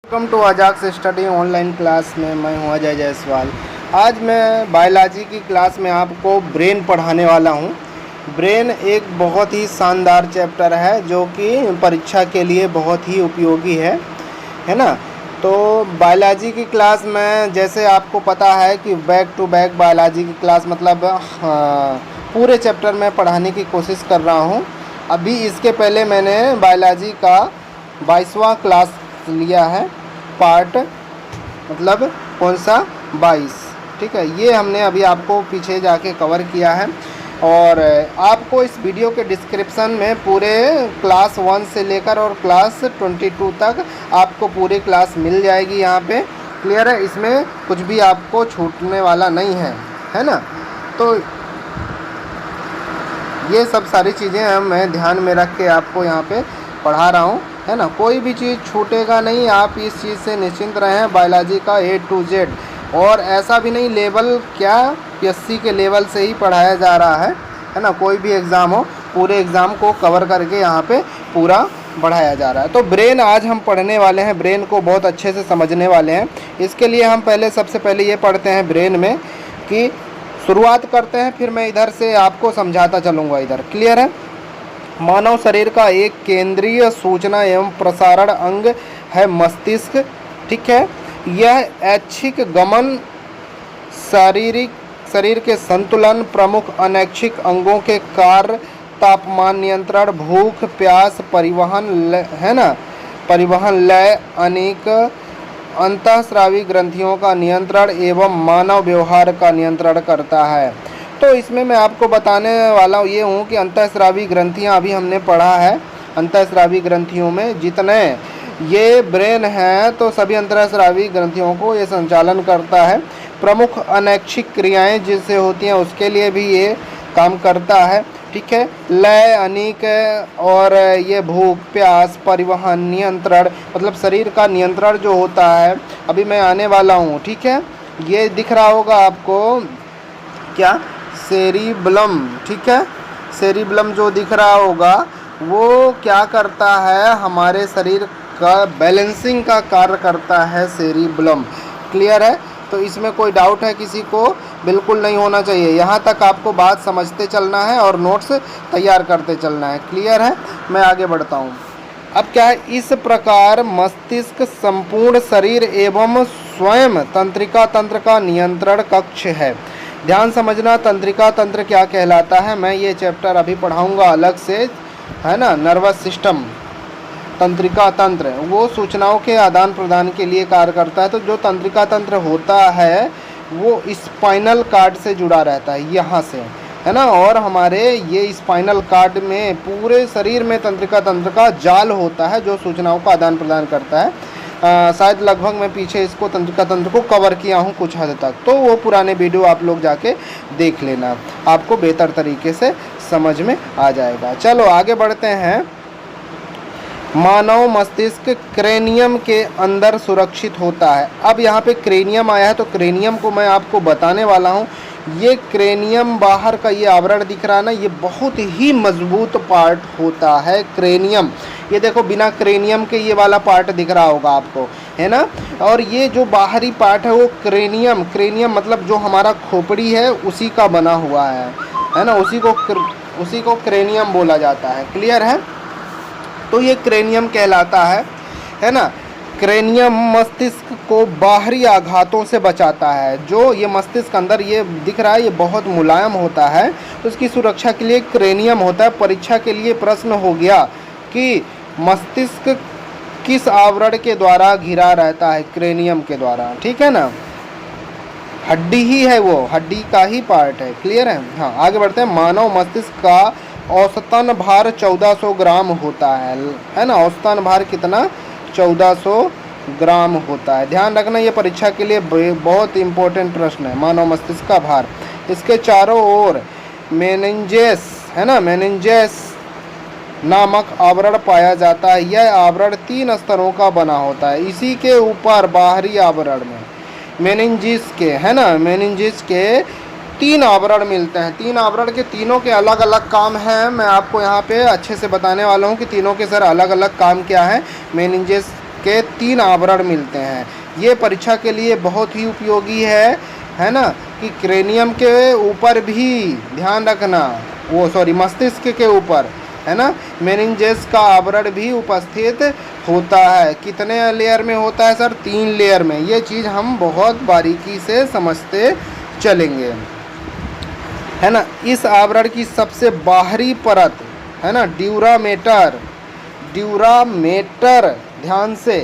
Welcome to Ajax study online class में मैं हूं अजय जायसवाल। आज मैं बायोलॉजी की क्लास में आपको ब्रेन पढ़ाने वाला हूं। ब्रेन एक बहुत ही शानदार चैप्टर है जो कि परीक्षा के लिए बहुत ही उपयोगी है ना। तो बायोलॉजी की क्लास में जैसे आपको पता है कि बैक टू बैक बायोलॉजी की क्लास मतलब पूरे चैप्टर में पढ़ाने की कोशिश कर रहा हूं। अभी इसके पहले मैंने बायोलॉजी का 22वां क्लास लिया है, पार्ट मतलब कौन सा 22, ठीक है। ये हमने अभी आपको पीछे जाके कवर किया है और आपको इस वीडियो के डिस्क्रिप्शन में पूरे क्लास 1 से लेकर और क्लास 22 तक आपको पूरी क्लास मिल जाएगी। यहाँ पे क्लियर है, इसमें कुछ भी आपको छूटने वाला नहीं है ना। तो ये सब सारी चीज़ें मैं ध्यान में रख के आपको यहाँ पे पढ़ा रहा हूँ, है ना। कोई भी चीज़ छूटेगा नहीं, आप इस चीज़ से निश्चिंत रहें। बायोलॉजी का A to Z, और ऐसा भी नहीं लेवल क्या PSC के लेवल से ही पढ़ाया जा रहा है ना। कोई भी एग्ज़ाम हो, पूरे एग्ज़ाम को कवर करके यहाँ पे पूरा बढ़ाया जा रहा है। तो ब्रेन आज हम पढ़ने वाले हैं, ब्रेन को बहुत अच्छे से समझने वाले हैं। इसके लिए हम सबसे पहले ये पढ़ते हैं ब्रेन में कि शुरुआत करते हैं, फिर मैं इधर से आपको समझाता चलूँगा इधर। क्लियर है। मानव शरीर का एक केंद्रीय सूचना एवं प्रसारण अंग है मस्तिष्क, ठीक है। यह ऐच्छिक गमन, शरीर के संतुलन, प्रमुख अनैच्छिक अंगों के कार्य, तापमान नियंत्रण, भूख प्यास, परिवहन लय, अनेक अंतःस्रावी ग्रंथियों का नियंत्रण एवं मानव व्यवहार का नियंत्रण करता है। तो इसमें मैं आपको बताने वाला ये हूँ कि अंतःस्रावी ग्रंथियाँ अभी हमने पढ़ा है। अंतःस्रावी ग्रंथियों में जितने ये ब्रेन है तो सभी अंतःस्रावी ग्रंथियों को ये संचालन करता है। प्रमुख अनैच्छिक क्रियाएं जिससे होती हैं उसके लिए भी ये काम करता है, ठीक है। लय, अनेक और ये भूख प्यास, परिवहन, नियंत्रण मतलब शरीर का नियंत्रण जो होता है अभी मैं आने वाला हूँ, ठीक है। ये दिख रहा होगा आपको क्या, सेरिबलम, ठीक है। सेरिबलम जो दिख रहा होगा वो क्या करता है, हमारे शरीर का बैलेंसिंग का कार्य करता है सेरिबलम। क्लियर है। तो इसमें कोई डाउट है किसी को, बिल्कुल नहीं होना चाहिए। यहाँ तक आपको बात समझते चलना है और नोट्स तैयार करते चलना है। क्लियर है। मैं आगे बढ़ता हूँ। अब क्या है, इस प्रकार मस्तिष्क संपूर्ण शरीर एवं स्वयं तंत्रिका तंत्र का नियंत्रण कक्ष है। ध्यान समझना, तंत्रिका तंत्र क्या कहलाता है, मैं ये चैप्टर अभी पढ़ाऊंगा अलग से, है ना। नर्वस सिस्टम, तंत्रिका तंत्र वो सूचनाओं के आदान प्रदान के लिए कार्य करता है। तो जो तंत्रिका तंत्र होता है वो स्पाइनल कार्ड से जुड़ा रहता है, यहाँ से, है ना। और हमारे ये स्पाइनल कार्ड में पूरे शरीर में तंत्रिका तंत्र का जाल होता है जो सूचनाओं का आदान प्रदान करता है। शायद लगभग मैं पीछे इसको तंत्रिका तंत्र को कवर किया हूँ कुछ हद तक, तो वो पुराने वीडियो आप लोग जाके देख लेना, आपको बेहतर तरीके से समझ में आ जाएगा। चलो आगे बढ़ते हैं। मानव मस्तिष्क क्रेनियम के अंदर सुरक्षित होता है। अब यहाँ पे क्रेनियम आया है तो क्रेनियम को मैं आपको बताने वाला हूँ। ये क्रेनियम बाहर का ये आवरण दिख रहा है ना, ये बहुत ही मजबूत पार्ट होता है क्रेनियम। ये देखो बिना क्रेनियम के ये वाला पार्ट दिख रहा होगा आपको, है ना। और ये जो बाहरी पार्ट है वो क्रेनियम मतलब जो हमारा खोपड़ी है उसी का बना हुआ है ना। उसी को क्रेनियम बोला जाता है। क्लियर है। तो ये क्रेनियम कहलाता है ना। क्रेनियम मस्तिष्क को बाहरी आघातों से बचाता है। जो ये मस्तिष्क अंदर ये दिख रहा है ये बहुत मुलायम होता है, तो इसकी सुरक्षा के लिए क्रेनियम होता है। परीक्षा के लिए प्रश्न हो गया कि मस्तिष्क किस आवरण के द्वारा घिरा रहता है, क्रेनियम के द्वारा, ठीक है ना। हड्डी ही है, वो हड्डी का ही पार्ट है। क्लियर है। हाँ आगे बढ़ते हैं। मानव मस्तिष्क का औसतन भार 1400 ग्राम होता है ना। औसतन भार कितना, 1400 ग्राम होता है। ध्यान रखना ये परीक्षा के लिए बहुत इंपॉर्टेंट प्रश्न है। मानव मस्तिष्क का भार, इसके चारों ओर मेनिंजेस, है ना, मेनिंजेस नामक आवरण पाया जाता है। यह आवरण 3 स्तरों का बना होता है। इसी के ऊपर बाहरी आवरण में मेनिंजिस के, है ना, मेनिंजिस के 3 आवरण मिलते हैं। 3 आवरण के तीनों के अलग अलग काम हैं। मैं आपको यहाँ पे अच्छे से बताने वाला हूँ कि तीनों के सर अलग अलग काम क्या है। मेनिंजेस के 3 आवरण मिलते हैं। ये परीक्षा के लिए बहुत ही उपयोगी है ना, कि क्रेनियम के ऊपर भी ध्यान रखना, मस्तिष्क के ऊपर, है ना, मेनिंजेस का आवरण भी उपस्थित होता है। कितने लेयर में होता है सर? 3 लेयर में। ये चीज़ हम बहुत बारीकी से समझते चलेंगे, है ना। इस आवरण की सबसे बाहरी परत, है ना, ड्यूरामेटर, ध्यान से,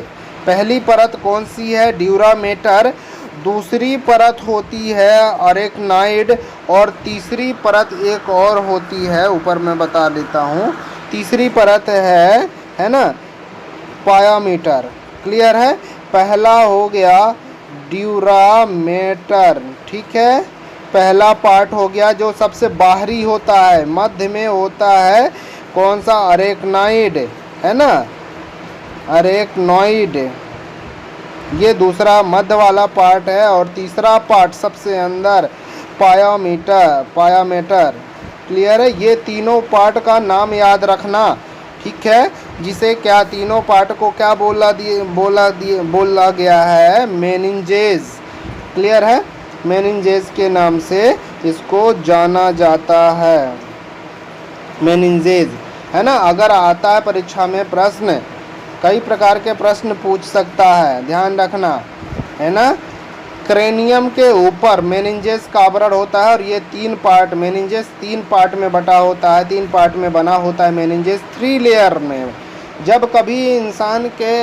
पहली परत कौन सी है? ड्यूरामेटर। दूसरी परत होती है अरेक्नाइड, और तीसरी परत एक और होती है, ऊपर मैं बता देता हूँ। तीसरी परत है ना, पायामीटर। क्लियर है? पहला हो गया ड्यूरामेटर, ठीक है, पहला पार्ट हो गया जो सबसे बाहरी होता है। मध्य में होता है कौन सा? अरेक्नाइड, है ना, अरेक्नॉइड, ये दूसरा मध्य वाला पार्ट है। और तीसरा पार्ट सबसे अंदर पायामीटर। क्लियर है? ये तीनों पार्ट का नाम याद रखना, ठीक है, जिसे क्या, तीनों पार्ट को क्या बोला गया है? मेनिंजेस। क्लियर है? मेनिंजेस के नाम से इसको जाना जाता है, मेनिंजेस, है ना। अगर आता है परीक्षा में प्रश्न, कई प्रकार के प्रश्न पूछ सकता है, ध्यान रखना, है ना। क्रेनियम के ऊपर मेनिंजेस का आवरण होता है, और ये 3 पार्ट, मेनिंजेस 3 पार्ट में बटा होता है, 3 पार्ट में बना होता है मेनिंजेस, 3 लेयर में। जब कभी इंसान के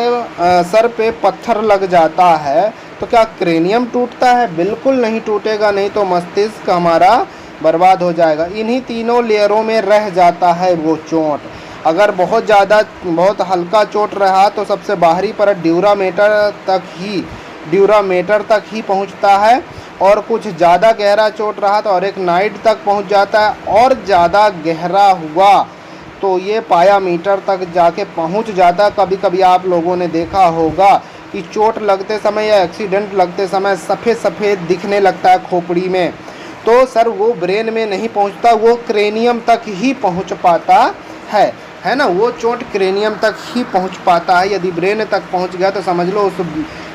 सर पे पत्थर लग जाता है तो क्या क्रेनियम टूटता है? बिल्कुल नहीं टूटेगा, नहीं तो मस्तिष्क हमारा बर्बाद हो जाएगा। इन्हीं तीनों लेयरों में रह जाता है वो चोट। अगर बहुत हल्का चोट रहा तो सबसे बाहरी परत ड्यूरामेटर तक ही पहुंचता है, और कुछ ज़्यादा गहरा चोट रहा तो अरेक्नाइड तक पहुंच जाता है, और ज़्यादा गहरा हुआ तो ये पायामीटर तक जाके पहुंच जाता है। कभी कभी आप लोगों ने देखा होगा कि चोट लगते समय या एक्सीडेंट लगते समय सफ़ेद सफ़ेद दिखने लगता है खोपड़ी में, तो सर वो ब्रेन में नहीं पहुंचता, वो क्रेनियम तक ही पहुंच पाता है ना। वो चोट क्रेनियम तक ही पहुंच पाता है। यदि ब्रेन तक पहुंच गया तो समझ लो उस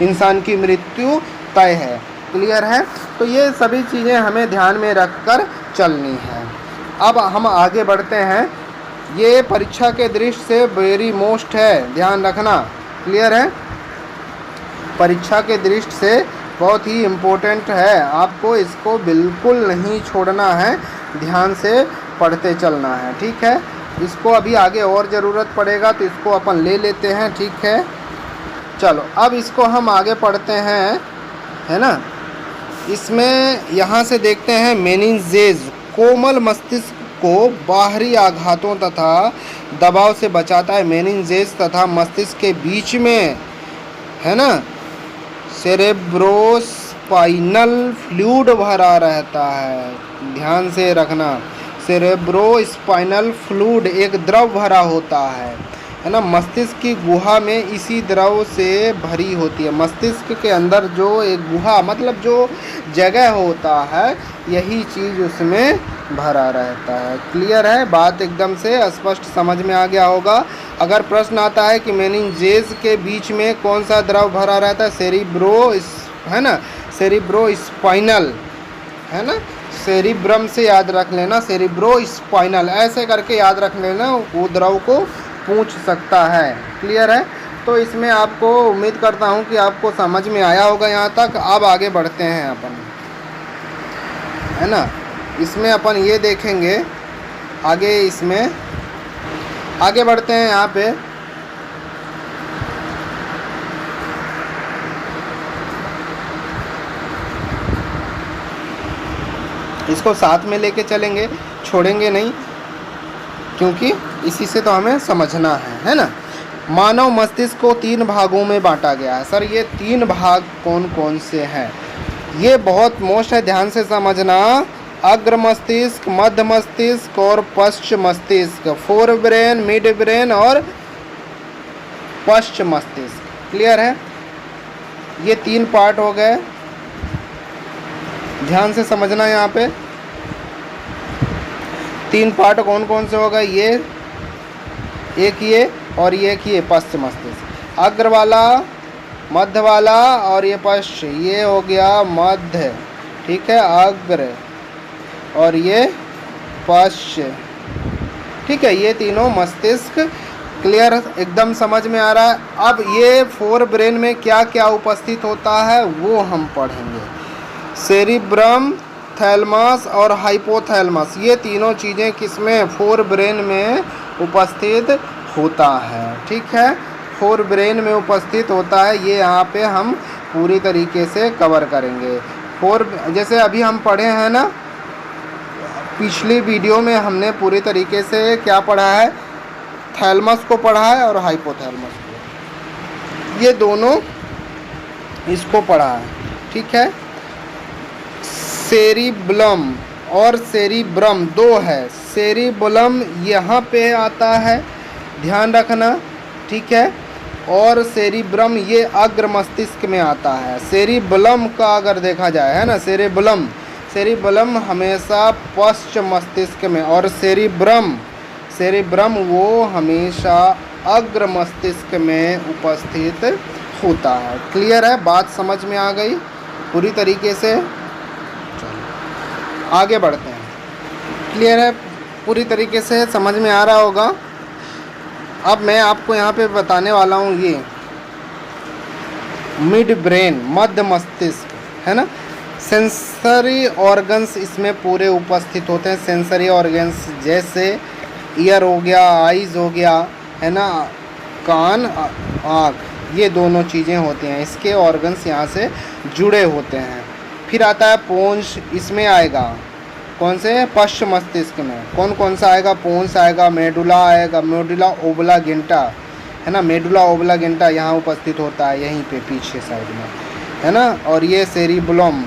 इंसान की मृत्यु तय है। क्लियर है? तो ये सभी चीज़ें हमें ध्यान में रखकर चलनी है। अब हम आगे बढ़ते हैं। ये परीक्षा के दृष्टि से वेरी मोस्ट है, ध्यान रखना। क्लियर है? परीक्षा के दृष्टि से बहुत ही इम्पोर्टेंट है, आपको इसको बिल्कुल नहीं छोड़ना है, ध्यान से पढ़ते चलना है, ठीक है। इसको अभी आगे और ज़रूरत पड़ेगा तो इसको अपन ले लेते हैं, ठीक है। चलो अब इसको हम आगे पढ़ते हैं, है ना। इसमें यहाँ से देखते हैं मेनिंजेस कोमल मस्तिष्क को बाहरी आघातों तथा दबाव से बचाता है। मेनिंजेस तथा मस्तिष्क के बीच में, है ना, सेरेब्रोस्पाइनल फ्लूइड भरा रहता है, ध्यान से रखना। सेरेब्रोस्पाइनल फ्लूइड एक द्रव भरा होता है ना। मस्तिष्क की गुहा में इसी द्रव से भरी होती है। मस्तिष्क के अंदर जो एक गुहा, मतलब जो जगह होता है, यही चीज़ उसमें भरा रहता है। क्लियर है? बात एकदम से स्पष्ट समझ में आ गया होगा। अगर प्रश्न आता है कि मेनिंजेस के बीच में कौन सा द्रव भरा रहता है, है ना, सेरिब्रोस्पाइनल, है ना, सेरिब्रम से याद रख लेना, सेरिब्रोस्पाइनल ऐसे करके याद रख लेना, वो द्रव को पूछ सकता है। क्लियर है? तो इसमें आपको उम्मीद करता हूँ कि आपको समझ में आया होगा यहाँ तक। अब आगे बढ़ते हैं अपन, है ना। इसमें अपन ये देखेंगे आगे, इसमें आगे बढ़ते हैं। यहाँ पे इसको साथ में लेके चलेंगे, छोड़ेंगे नहीं, क्योंकि इसी से तो हमें समझना है ना। मानव मस्तिष्क को 3 भागों में बांटा गया है। सर ये 3 भाग कौन कौन से हैं? ये बहुत मोस्ट है, ध्यान से समझना। अग्र मस्तिष्क, मध्य मस्तिष्क और पश्च मस्तिष्क, फोर ब्रेन, मिड ब्रेन और पश्च मस्तिष्क। क्लियर है? ये 3 पार्ट हो गए, ध्यान से समझना। यहाँ पे 3 पार्ट कौन कौन से हो गए? ये एक, ये और ये एक, ये पश्च मस्तिष्क। अग्र वाला, मध्य वाला और ये पश्च, ये हो गया मध्य, ठीक है, अग्र और ये पश्च, ठीक है, ये तीनों मस्तिष्क। क्लियर, एकदम समझ में आ रहा है। अब ये फोर ब्रेन में क्या क्या उपस्थित होता है वो हम पढ़ेंगे। सेरिब्रम, थैलमस और हाइपोथैलमस, ये तीनों चीज़ें किसमें, फोर ब्रेन में उपस्थित होता है, ठीक है, फोर ब्रेन में उपस्थित होता है। ये यहाँ पे हम पूरी तरीके से कवर करेंगे। फोर, जैसे अभी हम पढ़े हैं ना, पिछली वीडियो में हमने पूरी तरीके से क्या पढ़ा है, थैलमस को पढ़ा है और हाइपोथैलमस को, ये दोनों इसको पढ़ा है, ठीक है। सेरिब्लम और सेरिब्रम दो है। सेरिब्लम यहाँ पे आता है, ध्यान रखना, ठीक है, और सेरिब्रम ये अग्र मस्तिष्क में आता है। सेरिब्लम का अगर देखा जाए, है ना, सेरिब्लम, सेरिब्लम हमेशा पश्च मस्तिष्क में, और सेरिब्रम वो हमेशा अग्र मस्तिष्क में उपस्थित होता है। क्लियर है, बात समझ में आ गई पूरी तरीके से। चलो आगे बढ़ते हैं। क्लियर है, पूरी तरीके से समझ में आ रहा होगा। अब मैं आपको यहाँ पे बताने वाला हूँ ये मिड ब्रेन, मध्य मस्तिष्क, है ना। सेंसरी ऑर्गन्स इसमें पूरे उपस्थित होते हैं। सेंसरी ऑर्गन्स जैसे ईयर हो गया, आइज़ हो गया, है ना, कान, आँख, ये दोनों चीज़ें होती हैं, इसके ऑर्गन्स यहाँ से जुड़े होते हैं। फिर आता है पोंस, इसमें आएगा कौन से, पश्च मस्तिष्क में कौन कौन सा आएगा, पोंस आएगा, मेडुला आएगा, मेडुला ओब्लांगेटा, है ना, मेडुला ओब्लांगेटा यहाँ उपस्थित होता है, यहीं पे पीछे साइड में, है ना। और ये सेरिब्लम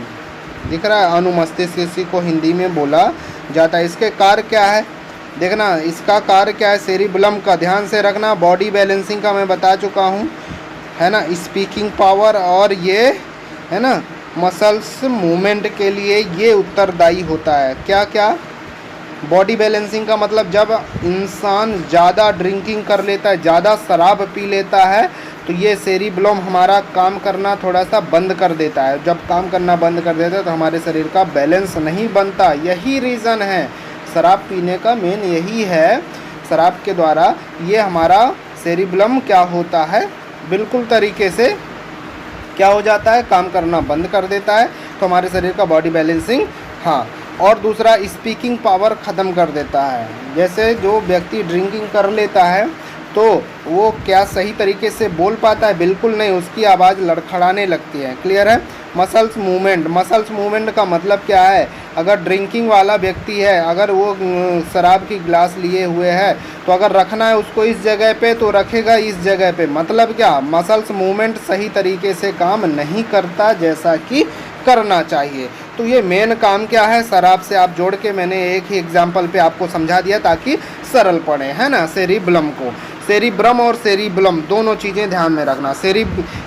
दिख रहा है, अनुमस्तिष्क इसी को हिंदी में बोला जाता है। इसके कार्य क्या है, देखना, इसका कार्य क्या है सेरिब्लम का, ध्यान से रखना। बॉडी बैलेंसिंग का मैं बता चुका हूँ, है ना, स्पीकिंग पावर, और ये, है ना, मसल्स मूवमेंट के लिए ये उत्तरदायी होता है। क्या क्या, बॉडी बैलेंसिंग का मतलब जब इंसान ज़्यादा ड्रिंकिंग कर लेता है, ज़्यादा शराब पी लेता है, तो ये सेरिब्लम हमारा काम करना थोड़ा सा बंद कर देता है। जब काम करना बंद कर देता है तो हमारे शरीर का बैलेंस नहीं बनता। यही रीज़न है शराब पीने का, मेन यही है। शराब के द्वारा ये हमारा सेरिब्लम क्या होता है, बिल्कुल तरीके से क्या हो जाता है, काम करना बंद कर देता है, तो हमारे शरीर का बॉडी बैलेंसिंग, हाँ। और दूसरा, स्पीकिंग पावर ख़त्म कर देता है। जैसे जो व्यक्ति ड्रिंकिंग कर लेता है तो वो क्या सही तरीके से बोल पाता है, बिल्कुल नहीं, उसकी आवाज़ लड़खड़ाने लगती है। क्लियर है। मसल्स मूवमेंट, मसल्स मूवमेंट का मतलब क्या है, अगर ड्रिंकिंग वाला व्यक्ति है, अगर वो शराब की गिलास लिए हुए है, तो अगर रखना है उसको इस जगह पे तो रखेगा इस जगह पे, मतलब क्या, मसल्स मूवमेंट सही तरीके से काम नहीं करता जैसा कि करना चाहिए। तो ये मेन काम क्या है, शराब से आप जोड़ के मैंने एक ही एग्जाम्पल पे आपको समझा दिया ताकि सरल पड़े, है ना। सेरिब्लम को, सेरिब्रम और सेरिब्लम दोनों चीज़ें ध्यान में रखना।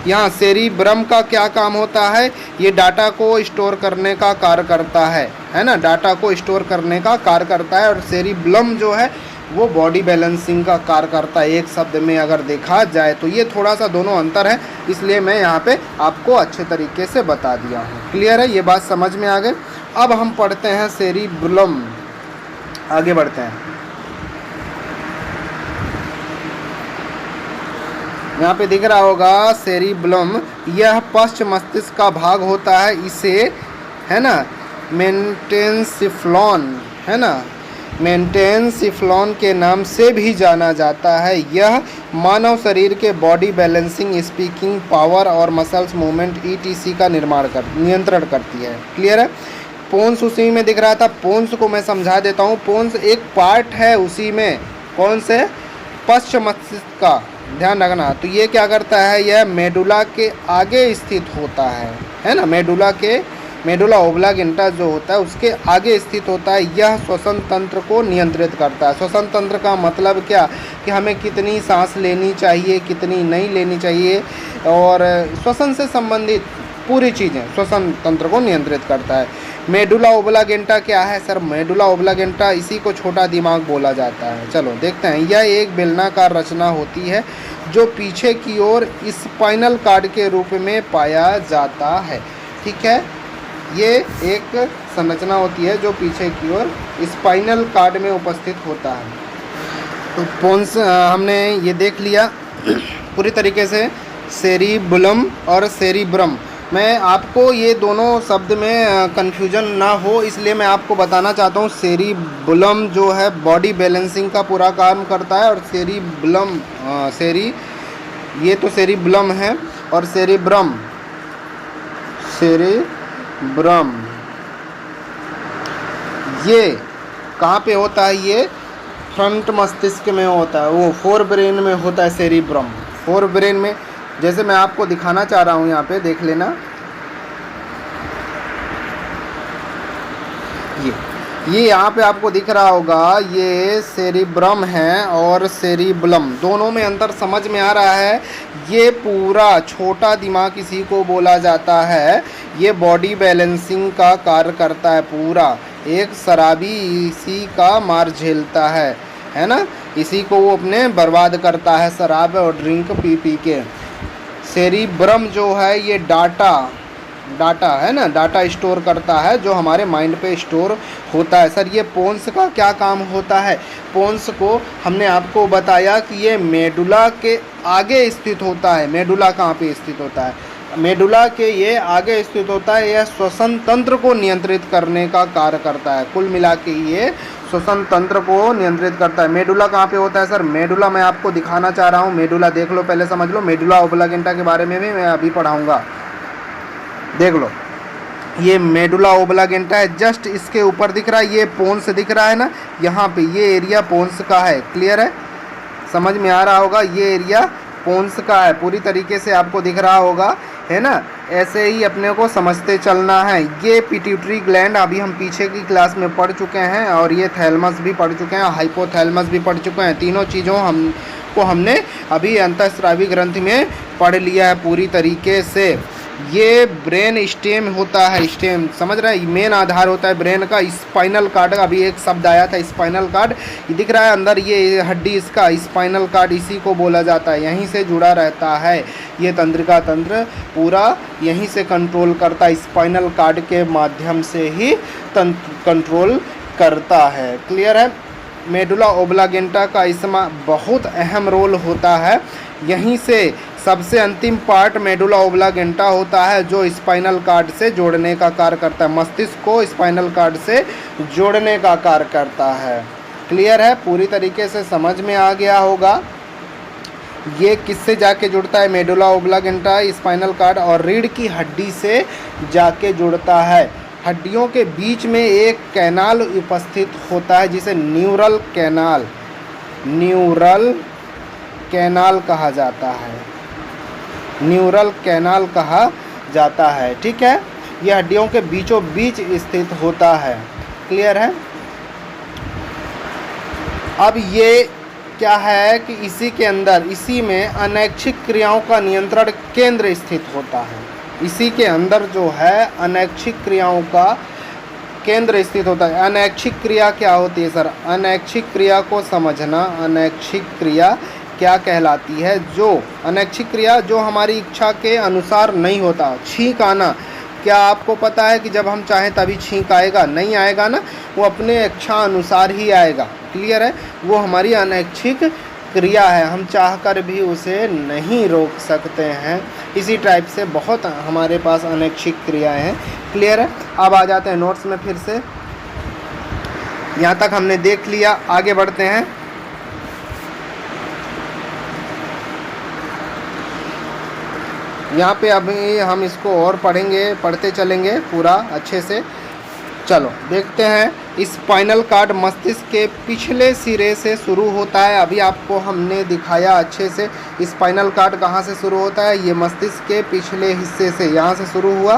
यहाँ सेरिब्रम का क्या काम होता है, ये डाटा को स्टोर करने का कार्य करता है ना, डाटा को स्टोर करने का कार्य करता है। और सेरिब्लम जो है वो बॉडी बैलेंसिंग का कार्य करता है। एक शब्द में अगर देखा जाए तो ये थोड़ा सा दोनों अंतर है, इसलिए मैं यहाँ पे आपको अच्छे तरीके से बता दिया हूँ। क्लियर है, ये बात समझ में आ गई। अब हम पढ़ते हैं सेरिब्लम, आगे बढ़ते हैं। यहाँ पे दिख रहा होगा सेरिब्लम, यह पश्च मस्तिष्क का भाग होता है। इसे, है ना, मेंटेनसिफ्लॉन, है ना, मेंटेनसिफ्लॉन के नाम से भी जाना जाता है। यह मानव शरीर के बॉडी बैलेंसिंग, स्पीकिंग पावर और मसल्स मूवमेंट ईटीसी का नियंत्रण करती है। क्लियर है। पोन्स उसी में दिख रहा था, पोन्स को मैं समझा देता हूँ। पोन्स एक पार्ट है उसी में, कौन से, पश्च मस्तिष्क का, ध्यान रखना। तो ये क्या करता है, यह मेडुला के आगे स्थित होता है ना, मेडुला ओब्लांगेटा जो होता है उसके आगे स्थित होता है। यह श्वसन तंत्र को नियंत्रित करता है। श्वसन तंत्र का मतलब क्या, कि हमें कितनी सांस लेनी चाहिए, कितनी नहीं लेनी चाहिए, और श्वसन से संबंधित पूरी चीज़ें, श्वसन तंत्र को नियंत्रित करता है। मेडुला ओब्लांगेटा क्या है सर? मेडुला ओब्लांगेटा इसी को छोटा दिमाग बोला जाता है। चलो देखते हैं। यह एक बेलनाकार रचना होती है जो पीछे की ओर स्पाइनल कॉर्ड के रूप में पाया जाता है। ठीक है, ये एक संरचना होती है जो पीछे की ओर स्पाइनल कॉर्ड में उपस्थित होता है। तो पोन्स हमने ये देख लिया पूरी तरीके से, सेरिबुलम और सेरिब्रम। मैं आपको ये दोनों शब्द में कन्फ्यूजन ना हो इसलिए मैं आपको बताना चाहता हूँ। सेरिबुलम जो है बॉडी बैलेंसिंग का पूरा काम करता है, और सेरिबुलम ये तो सेरिबुलम है, और सेरिब्रम ये कहाँ पे होता है? ये फ्रंट मस्तिष्क में होता है, वो फोर ब्रेन में होता है सेरिब्रम। फोर ब्रेन में, जैसे मैं आपको दिखाना चाह रहा हूँ, यहाँ पे देख लेना। ये यहाँ पे आपको दिख रहा होगा, ये सेरिब्रम है और सेरिबुलम, दोनों में अंतर समझ में आ रहा है। ये पूरा छोटा दिमाग इसी को बोला जाता है। ये बॉडी बैलेंसिंग का कार्य करता है पूरा। एक शराबी इसी का मार झेलता है ना, इसी को वो अपने बर्बाद करता है शराब और ड्रिंक पी पी के। सेरिब्रम जो है ये डाटा है ना, डाटा स्टोर करता है जो हमारे माइंड पे स्टोर होता है। सर ये पोन्स का क्या काम होता है? पोन्स को हमने आपको बताया कि ये मेडुला के आगे स्थित होता है। मेडुला कहाँ पे स्थित होता है? मेडुला के ये आगे स्थित होता है। यह श्वसन तंत्र को नियंत्रित करने का कार्य करता है। कुल मिला के ये श्वसन तंत्र को नियंत्रित करता है। मेडुला कहाँ पे होता है सर? मेडुला मैं आपको दिखाना चाह रहा हूँ। मेडुला देख लो, पहले समझ लो। मेडुला ओब्लांगेटा के बारे में भी मैं अभी पढ़ाऊँगा, देख लो। ये मेडुला ओब्लांगेटा है, जस्ट इसके ऊपर दिख रहा है, ये पोन्स दिख रहा है ना, यहाँ पे ये एरिया पोन्स का है। क्लियर है? समझ में आ रहा होगा, ये एरिया पोन्स का है, पूरी तरीके से आपको दिख रहा होगा, है ना। ऐसे ही अपने को समझते चलना है। ये पिट्यूटरी ग्लैंड अभी हम पीछे की क्लास में पढ़ चुके हैं, और ये थैलमस भी पढ़ चुके हैं, हाइपोथैलमस भी पढ़ चुके हैं। तीनों चीज़ों हमने अभी अंतःस्रावी ग्रंथि में पढ़ लिया है पूरी तरीके से। ये ब्रेन स्टेम होता है, स्टेम समझ रहे हैं, मेन आधार होता है ब्रेन का। स्पाइनल कार्ड, अभी एक शब्द आया था स्पाइनल कार्ड, ये दिख रहा है अंदर, ये हड्डी इसका स्पाइनल कार्ड, इसी को बोला जाता है। यहीं से जुड़ा रहता है ये तंत्रिका तंत्र, पूरा यहीं से कंट्रोल करता है, स्पाइनल कार्ड के माध्यम से ही कंट्रोल करता है। क्लियर है? मेडुला ओब्लांगेटा का इसमें बहुत अहम रोल होता है। यहीं से सबसे अंतिम पार्ट मेडुला ओब्लांगेटा होता है जो स्पाइनल कार्ड से जोड़ने का कार्य करता है, मस्तिष्क को स्पाइनल कार्ड से जोड़ने का कार्य करता है। क्लियर है? पूरी तरीके से समझ में आ गया होगा। ये किससे जाके जुड़ता है? मेडुला ओब्लांगेटा स्पाइनल कार्ड और रीढ़ की हड्डी से जाके जुड़ता है। हड्डियों के बीच में एक कैनाल उपस्थित होता है जिसे न्यूरल कैनाल कहा जाता है। न्यूरल कैनाल कहा जाता है। ठीक है? यह हड्डियों के बीचों बीच स्थित होता है। क्लियर है? अब ये क्या है कि इसी के अंदर, इसी में अनैच्छिक क्रियाओं का नियंत्रण केंद्र स्थित होता है। इसी के अंदर जो है अनैच्छिक क्रियाओं का केंद्र स्थित होता है। अनैच्छिक क्रिया क्या होती है सर? अनैच्छिक क्रिया को समझना, अनैच्छिक क्रिया क्या कहलाती है? जो अनैच्छिक क्रिया जो हमारी इच्छा के अनुसार नहीं होता। छींक आना, क्या आपको पता है कि जब हम चाहें तभी छींक आएगा? नहीं आएगा ना, वो अपने इच्छा अनुसार ही आएगा। क्लियर है? वो हमारी अनैच्छिक क्रिया है, हम चाहकर भी उसे नहीं रोक सकते हैं। इसी टाइप से बहुत हमारे पास अनैच्छिक क्रियाएं हैं। क्लियर है? अब आ जाते हैं नोट्स में फिर से। यहाँ तक हमने देख लिया, आगे बढ़ते हैं। यहाँ पे अभी हम इसको और पढ़ते चलेंगे पूरा अच्छे से। चलो देखते हैं। स्पाइनल कॉर्ड मस्तिष्क के पिछले सिरे से शुरू होता है। अभी आपको हमने दिखाया अच्छे से स्पाइनल कॉर्ड कहाँ से शुरू होता है। ये मस्तिष्क के पिछले हिस्से से, यहाँ से शुरू हुआ।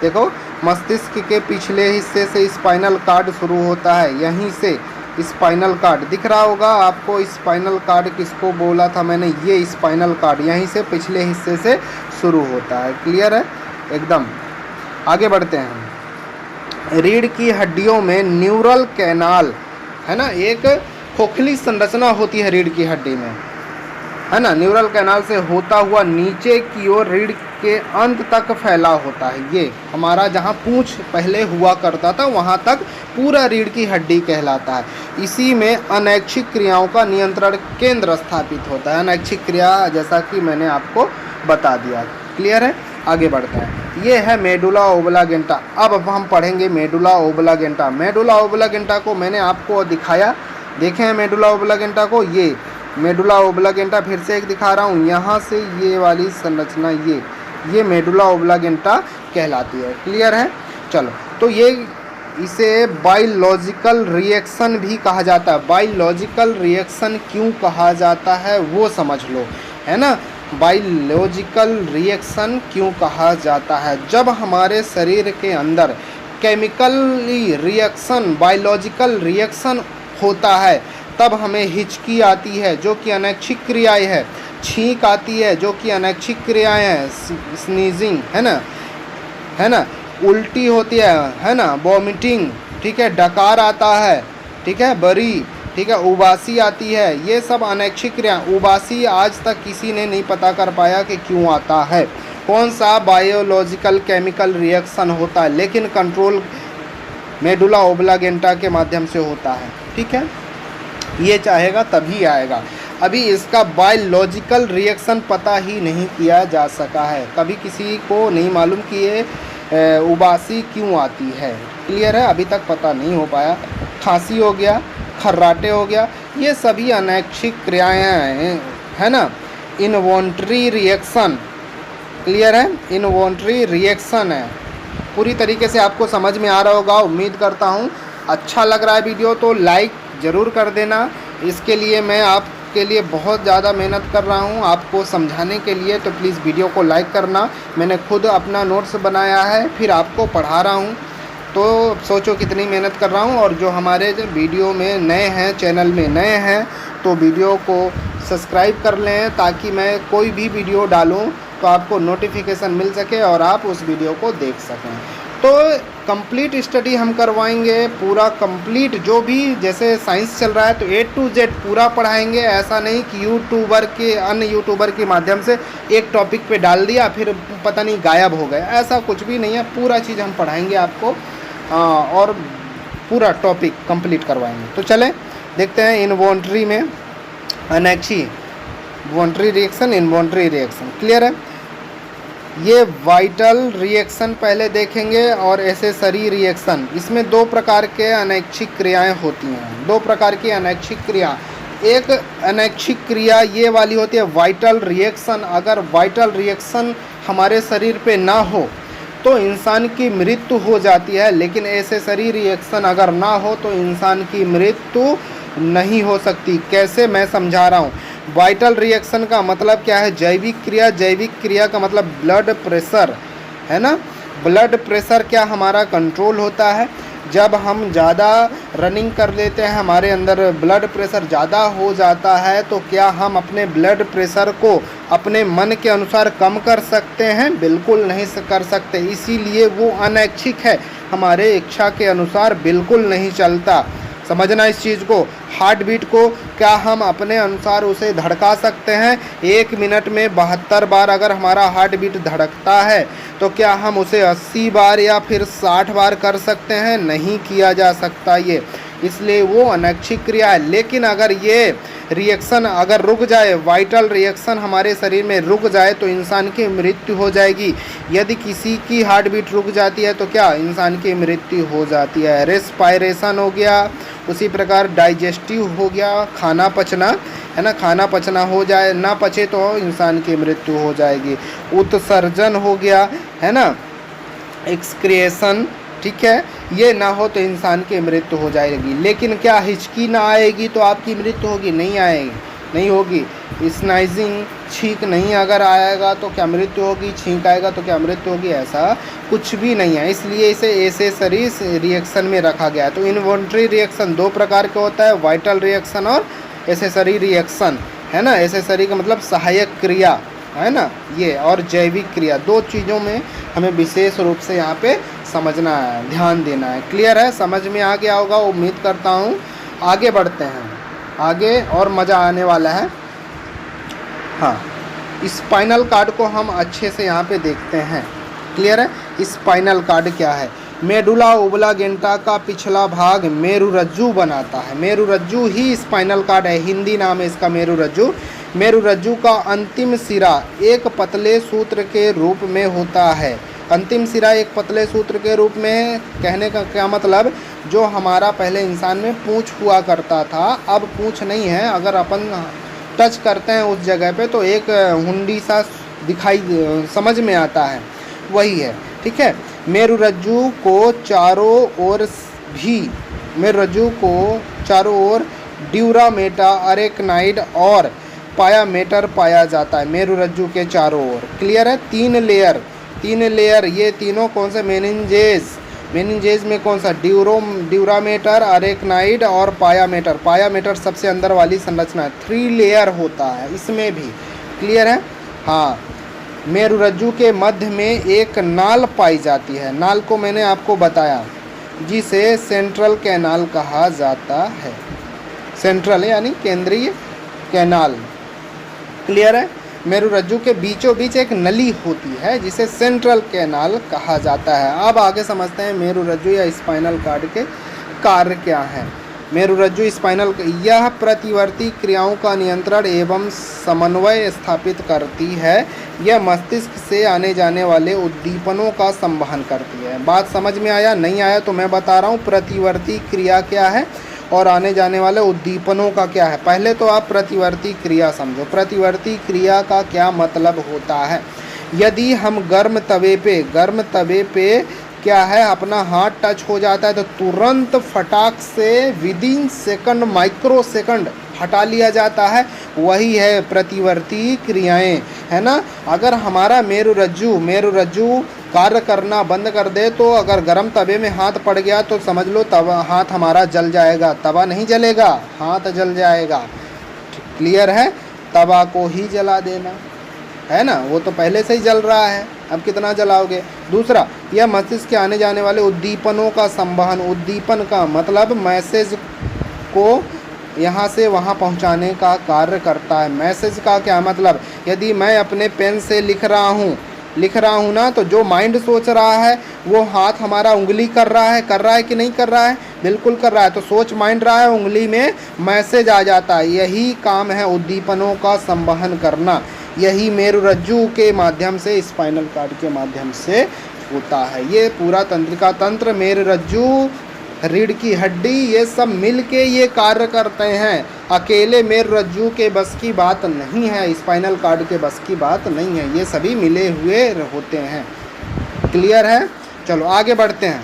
देखो, मस्तिष्क के पिछले हिस्से से स्पाइनल कॉर्ड शुरू होता है। यहीं से स्पाइनल कॉर्ड दिख रहा होगा आपको। स्पाइनल कॉर्ड किसको बोला था मैंने? ये स्पाइनल कॉर्ड यहीं से पिछले हिस्से से शुरू होता है। क्लियर है? एकदम। आगे बढ़ते हैं। रीढ़ की हड्डियों में न्यूरल कैनाल है ना, एक खोखली संरचना होती है रीढ़ की हड्डी में, है ना। न्यूरल कैनाल से होता हुआ नीचे की ओर रीढ़ के अंत तक फैला होता है। ये हमारा जहाँ पूंछ पहले हुआ करता था वहाँ तक पूरा रीढ़ की हड्डी कहलाता है। इसी में अनैच्छिक क्रियाओं का नियंत्रण केंद्र स्थापित होता है। अनैच्छिक क्रिया जैसा कि मैंने आपको बता दिया, क्लियर है। आगे बढ़ते हैं। ये है मेडुला ओब्लागेंटा। अब हम पढ़ेंगे मेडुला ओब्लागेंटा। मेडुला ओब्लागेंटा को मैंने आपको दिखाया, देखे हैं मेडुला ओब्लागेंटा को। ये मेडुला ओब्लागेंटा फिर से एक दिखा रहा हूँ, यहाँ से ये वाली संरचना ये मेडुला ओब्लागेंटा कहलाती है, क्लियर है। चलो, तो ये इसे बायोलॉजिकल रिएक्शन भी कहा जाता है। बायोलॉजिकल रिएक्शन क्यों कहा जाता है वो समझ लो, है ना। बायोलॉजिकल रिएक्शन क्यों कहा जाता है? जब हमारे शरीर के अंदर केमिकली रिएक्शन, बायोलॉजिकल रिएक्शन होता है तब हमें हिचकी आती है जो कि अनैच्छिक क्रियाएं है, छींक आती है जो कि अनैच्छिक क्रियाएं हैं, स्नीजिंग है ना, उल्टी होती है ना, वॉमिटिंग, ठीक है, डकार आता है, ठीक है, बरी, ठीक है, उबासी आती है। ये सब अनैच्छिक क्रिया। उबासी आज तक किसी ने नहीं पता कर पाया कि क्यों आता है, कौन सा बायोलॉजिकल केमिकल रिएक्शन होता है, लेकिन कंट्रोल मेडुला ओब्लागेंटा के माध्यम से होता है, ठीक है। ये चाहेगा तभी आएगा। अभी इसका बायोलॉजिकल रिएक्शन पता ही नहीं किया जा सका है, कभी किसी को नहीं मालूम कि ये उबासी क्यों आती है, क्लियर है। अभी तक पता नहीं हो पाया। खांसी हो गया, खर्राटे हो गया, ये सभी अनैच्छिक क्रियाएं हैं, है ना। इनवॉल्यूंटरी रिएक्शन, क्लियर है, इनवॉल्यूंटरी रिएक्शन है। पूरी तरीके से आपको समझ में आ रहा होगा, उम्मीद करता हूँ। अच्छा लग रहा है वीडियो तो लाइक ज़रूर कर देना। इसके लिए मैं आपके लिए बहुत ज़्यादा मेहनत कर रहा हूँ आपको समझाने के लिए, तो प्लीज़ वीडियो को लाइक करना। मैंने खुद अपना नोट्स बनाया है, फिर आपको पढ़ा रहा हूँ, तो सोचो कितनी मेहनत कर रहा हूँ। और जो हमारे वीडियो में नए हैं, चैनल में नए हैं, तो वीडियो को सब्सक्राइब कर लें ताकि मैं कोई भी वीडियो डालूँ तो आपको नोटिफिकेशन मिल सके और आप उस वीडियो को देख सकें। तो कंप्लीट स्टडी हम करवाएंगे, पूरा कंप्लीट, जो भी जैसे साइंस चल रहा है तो A to Z पूरा पढ़ाएंगे। ऐसा नहीं कि यूट्यूबर के, अन्य यूट्यूबर के माध्यम से एक टॉपिक पे डाल दिया फिर पता नहीं गायब हो गए, ऐसा कुछ भी नहीं है। पूरा चीज़ हम पढ़ाएंगे आपको और पूरा टॉपिक कंप्लीट करवाएंगे। तो चलें देखते हैं इनवॉल्यूंटरी में अनैच्छिक, voluntary reaction, involuntary reaction, clear है। ये वाइटल रिएक्शन पहले देखेंगे और एसेसरी रिएक्शन। इसमें दो प्रकार के अनैच्छिक क्रियाएं होती हैं, दो प्रकार की अनैच्छिक क्रिया। एक अनैच्छिक क्रिया ये वाली होती है वाइटल रिएक्शन। अगर वाइटल रिएक्शन हमारे शरीर पे ना हो तो इंसान की मृत्यु हो जाती है, लेकिन एसेसरी रिएक्शन अगर ना हो तो इंसान की मृत्यु नहीं हो सकती। कैसे, मैं समझा रहा हूँ। वाइटल रिएक्शन का मतलब क्या है? जैविक क्रिया। जैविक क्रिया का मतलब ब्लड प्रेशर, है ना। ब्लड प्रेशर क्या हमारा कंट्रोल होता है जब हम ज़्यादा रनिंग कर लेते हैं, हमारे अंदर ब्लड प्रेशर ज़्यादा हो जाता है, तो क्या हम अपने ब्लड प्रेशर को अपने मन के अनुसार कम कर सकते हैं? बिल्कुल नहीं कर सकते। इसीलिए वो अनैच्छिक है, हमारे इच्छा के अनुसार बिल्कुल नहीं चलता। समझना इस चीज़ को। हार्ट बीट को क्या हम अपने अनुसार उसे धड़का सकते हैं? 1 मिनट में 72 बार अगर हमारा हार्ट बीट धड़कता है तो क्या हम उसे 80 बार या फिर 60 बार कर सकते हैं? नहीं किया जा सकता ये, इसलिए वो अनैच्छिक क्रिया है। लेकिन अगर ये रिएक्शन अगर रुक जाए, वाइटल रिएक्शन हमारे शरीर में रुक जाए तो इंसान की मृत्यु हो जाएगी। यदि किसी की हार्ट बीट रुक जाती है तो क्या इंसान की मृत्यु हो जाती है। रेस्पायरेशन हो गया, उसी प्रकार डाइजेस्टिव हो गया, खाना पचना, है ना, खाना पचना हो जाए, ना पचे तो इंसान की मृत्यु हो जाएगी। उत्सर्जन हो गया, है ना, एक्सक्रिएशन, ठीक है, ये ना हो तो इंसान की मृत्यु हो जाएगी। लेकिन क्या हिचकी ना आएगी तो आपकी मृत्यु होगी? नहीं आएगी, नहीं होगी। स्नाइजिंग, छींक नहीं अगर आएगा तो क्या मृत्यु होगी? छींक आएगा तो क्या मृत्यु होगी? ऐसा कुछ भी नहीं है। इसलिए इसे एसेसरी रिएक्शन में रखा गया है। तो इनवॉल्यूंटरी रिएक्शन 2 प्रकार का होता है, वाइटल रिएक्शन और एसेसरी रिएक्शन, है ना। एसेसरी का मतलब सहायक क्रिया, है ना, ये और जैविक क्रिया, दो चीज़ों में हमें विशेष रूप से यहाँ पे समझना है, ध्यान देना है। क्लियर है, समझ में आ गया होगा उम्मीद करता हूँ। आगे बढ़ते हैं, आगे और मज़ा आने वाला है। हाँ, स्पाइनल कार्ड को हम अच्छे से यहाँ पे देखते हैं। क्लियर है, स्पाइनल कार्ड क्या है? मेडुला ओब्लांगेटा का पिछला भाग मेरुरज्जु बनाता है। मेरुरज्जु ही स्पाइनल कार्ड है, हिंदी नाम है इसका मेरुरज्जु। मेरुरज्जु का अंतिम सिरा एक पतले सूत्र के रूप में होता है। अंतिम सिरा एक पतले सूत्र के रूप में, कहने का क्या मतलब, जो हमारा पहले इंसान में पूँछ हुआ करता था, अब पूँछ नहीं है। अगर अपन टच करते हैं उस जगह पे तो एक हुंडी सा दिखाई, समझ में आता है, वही है। ठीक है, मेरुरज्जु को चारों ओर ड्यूरामेटा, अरेक्नाइड और पायामेटर पाया जाता है। मेरुरज्जु के चारों ओर, क्लियर है, तीन लेयर, ये तीनों कौन से? मेनिंजेस में कौन सा? ड्यूरामेटर, अरेक्नाइड और पायामेटर। पायामेटर सबसे अंदर वाली संरचना है, 3 लेयर होता है इसमें भी। क्लियर है, हाँ। मेरुरज्जु के मध्य में एक नाल पाई जाती है। नाल को मैंने आपको बताया, जिसे सेंट्रल कैनाल कहा जाता है। सेंट्रल यानी केंद्रीय कैनाल। क्लियर है, मेरुरज्जु के बीचों बीच एक नली होती है जिसे सेंट्रल कैनाल कहा जाता है। अब आगे समझते हैं मेरुरज्जु या स्पाइनल कार्ड के कार्य क्या हैं। मेरुरज्जु स्पाइनल, यह प्रतिवर्ती क्रियाओं का नियंत्रण एवं समन्वय स्थापित करती है। यह मस्तिष्क से आने जाने वाले उद्दीपनों का संवहन करती है। बात समझ में आया? नहीं आया तो मैं बता रहा हूँ, प्रतिवर्ती क्रिया क्या है और आने जाने वाले उद्दीपनों का क्या है। पहले तो आप प्रतिवर्ती क्रिया समझो। प्रतिवर्ती क्रिया का क्या मतलब होता है? यदि हम गर्म तवे पे क्या है, अपना हाथ टच हो जाता है तो तुरंत फटाक से विदिन सेकंड, माइक्रो सेकंड हटा लिया जाता है। वही है प्रतिवर्ती क्रियाएं, है ना। अगर हमारा मेरुरज्जु कार्य करना बंद कर दे तो अगर गर्म तवे में हाथ पड़ गया तो समझ लो तवा, हाथ हमारा जल जाएगा। तवा नहीं जलेगा, हाथ जल जाएगा। क्लियर है, तवा को ही जला देना, है ना, वो तो पहले से ही जल रहा है, अब कितना जलाओगे। दूसरा, यह मस्तिष्क के आने जाने वाले उद्दीपनों का संवहन। उद्दीपन का मतलब मैसेज को यहाँ से वहाँ पहुँचाने का कार्य करता है। मैसेज का क्या मतलब? यदि मैं अपने पेन से लिख रहा हूँ ना, तो जो माइंड सोच रहा है वो हाथ हमारा उंगली कर रहा है कि नहीं कर रहा है? बिल्कुल कर रहा है। तो सोच माइंड रहा है, उंगली में मैसेज आ जाता है। यही काम है उद्दीपनों का संवहन करना। यही मेरुरज्जु के माध्यम से, स्पाइनल कार्ड के माध्यम से होता है। ये पूरा तंत्रिका तंत्र, मेरुरज्जु, रीढ़ की हड्डी, ये सब मिलके ये कार्य करते हैं। अकेले मेरुरज्जु के बस की बात नहीं है, स्पाइनल कार्ड के बस की बात नहीं है, ये सभी मिले हुए होते हैं। क्लियर है, चलो आगे बढ़ते हैं।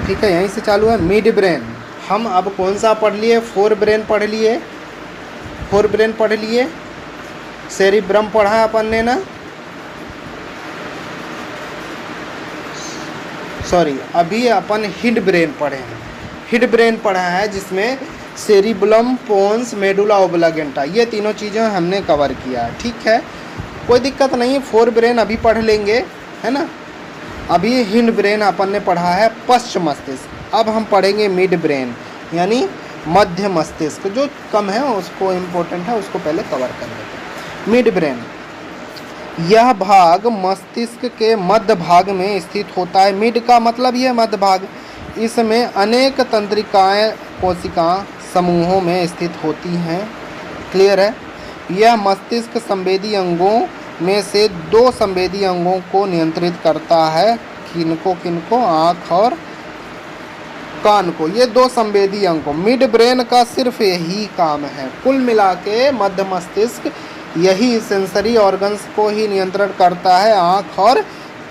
ठीक है, यहीं से चालू है। मिड ब्रेन, हम अब कौन सा पढ़ लिए? फोर ब्रेन पढ़ लिए, सेरिब्रम पढ़ा अपन ने ना, सॉरी, अभी अपन हिड ब्रेन पढ़े हैं। हिड ब्रेन पढ़ा है जिसमें सेरिबलम, पोन्स, मेडुला ओब्लांगेटा, ये तीनों चीज़ें हमने कवर किया है। ठीक है, कोई दिक्कत नहीं, फोर ब्रेन अभी पढ़ लेंगे, है ना। अभी हिंड ब्रेन अपन ने पढ़ा है, पश्च मस्तिष्क। अब हम पढ़ेंगे मिड ब्रेन यानी मध्य मस्तिष्क, जो कम है उसको, इम्पोर्टेंट है उसको पहले कवर कर लेते हैं। मिड ब्रेन, यह भाग मस्तिष्क के मध्य भाग में स्थित होता है। मिड का मतलब यह मध्य भाग। इसमें अनेक तंत्रिकाएं कोशिका समूहों में स्थित होती हैं। क्लियर है, यह मस्तिष्क संवेदी अंगों में से 2 संवेदी अंगों को नियंत्रित करता है। किनको? आँख और कान को, ये 2 संवेदी अंगों। मिड ब्रेन का सिर्फ यही काम है। कुल मिला के मध्य मस्तिष्क यही सेंसरी ऑर्गन्स को ही नियंत्रण करता है, आँख और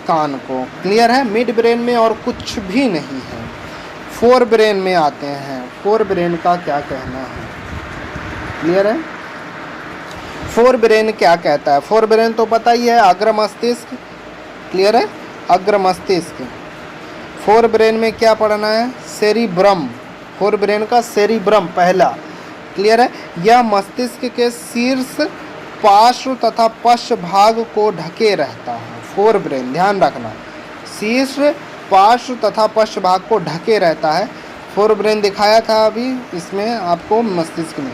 कान को। क्लियर है, मिड ब्रेन में और कुछ भी नहीं है। फोर ब्रेन में आते हैं। फोर ब्रेन का क्या कहना है? क्लियर है, फोर ब्रेन क्या कहता है? फोर ब्रेन तो पता ही है, अग्र मस्तिष्क। क्लियर है, अग्र मस्तिष्क। फोर ब्रेन में क्या पढ़ना है? सेरिब्रम। फोर ब्रेन का सेरिब्रम पहला। क्लियर है। यह मस्तिष्क के शीर्ष, पार्श्व तथा पश्च भाग को ढके रहता है। फोर ब्रेन, ध्यान रखना, शीर्ष, पार्श्व तथा पश्च भाग को ढके रहता है। फोर ब्रेन दिखाया था अभी इसमें आपको मस्तिष्क में,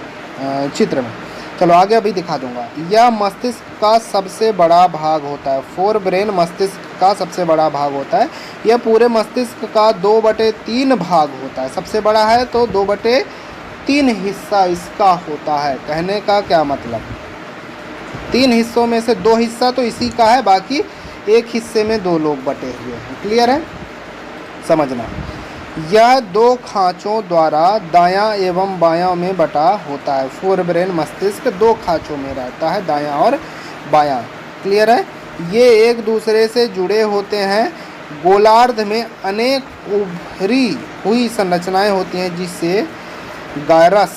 चित्र में। चलो आगे अभी दिखा दूंगा। यह मस्तिष्क का सबसे बड़ा भाग होता है। फोर ब्रेन मस्तिष्क का सबसे बड़ा भाग होता है। यह पूरे मस्तिष्क का 2/3 भाग होता है। सबसे बड़ा है तो 2/3 हिस्सा इसका होता है। कहने का क्या मतलब, 3 हिस्सों में से 2 हिस्सा तो इसी का है, बाकी एक हिस्से में 2 लोग बटे हुए हैं। क्लियर है, समझना। यह 2 खांचों द्वारा दायां एवं बायां में बटा होता है। फोर ब्रेन मस्तिष्क 2 खांचों में रहता है, दायां और बायां। क्लियर है। ये एक दूसरे से जुड़े होते हैं। गोलार्ध में अनेक उभरी हुई संरचनाएं होती हैं जिससे गायरस,